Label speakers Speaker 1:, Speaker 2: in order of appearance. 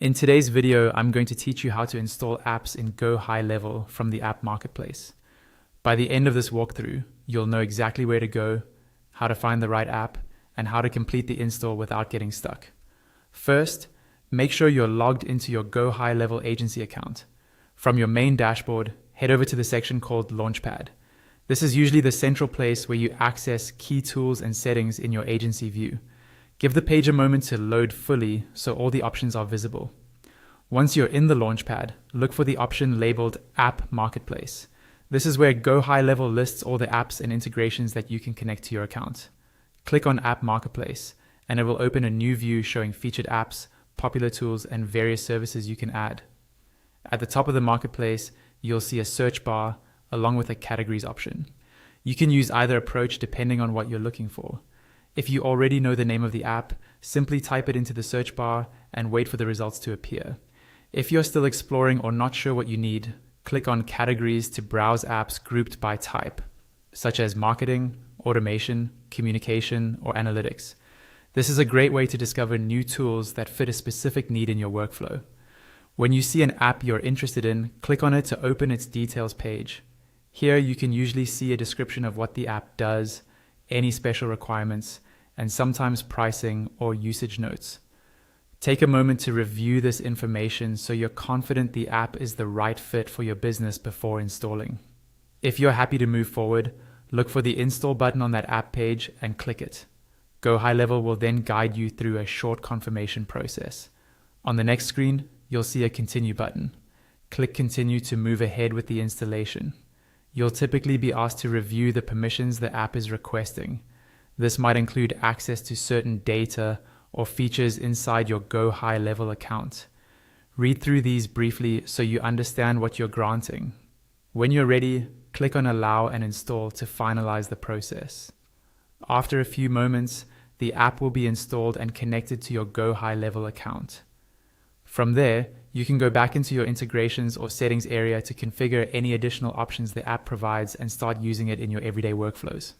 Speaker 1: In today's video, I'm going to teach you how to install apps in GoHighLevel from the app marketplace. By the end of this walkthrough, you'll know exactly where to go, how to find the right app, and how to complete the install without getting stuck. First, make sure you're logged into your GoHighLevel agency account. From your main dashboard, head over to the section called Launchpad. This is usually the central place where you access key tools and settings in your agency view. Give the page a moment to load fully so all the options are visible. Once you're in the Launchpad, look for the option labeled App Marketplace. This is where GoHighLevel lists all the apps and integrations that you can connect to your account. Click on App Marketplace, and it will open a new view showing featured apps, popular tools, and various services you can add. At the top of the marketplace, you'll see a search bar along with a categories option. You can use either approach depending on what you're looking for. If you already know the name of the app, simply type it into the search bar and wait for the results to appear. If you're still exploring or not sure what you need, click on Categories to browse apps grouped by type, such as marketing, automation, communication, or analytics. This is a great way to discover new tools that fit a specific need in your workflow. When you see an app you're interested in, click on it to open its details page. Here you can usually see a description of what the app does, any special requirements, and sometimes pricing or usage notes. Take a moment to review this information so you're confident the app is the right fit for your business before installing. If you're happy to move forward, look for the install button on that app page and click it. GoHighLevel will then guide you through a short confirmation process. On the next screen, you'll see a continue button. Click continue to move ahead with the installation. You'll typically be asked to review the permissions the app is requesting. This might include access to certain data or features inside your GoHighLevel account. Read through these briefly so you understand what you're granting. When you're ready, click on Allow and Install to finalize the process. After a few moments, the app will be installed and connected to your GoHighLevel account. From there, you can go back into your integrations or settings area to configure any additional options the app provides and start using it in your everyday workflows.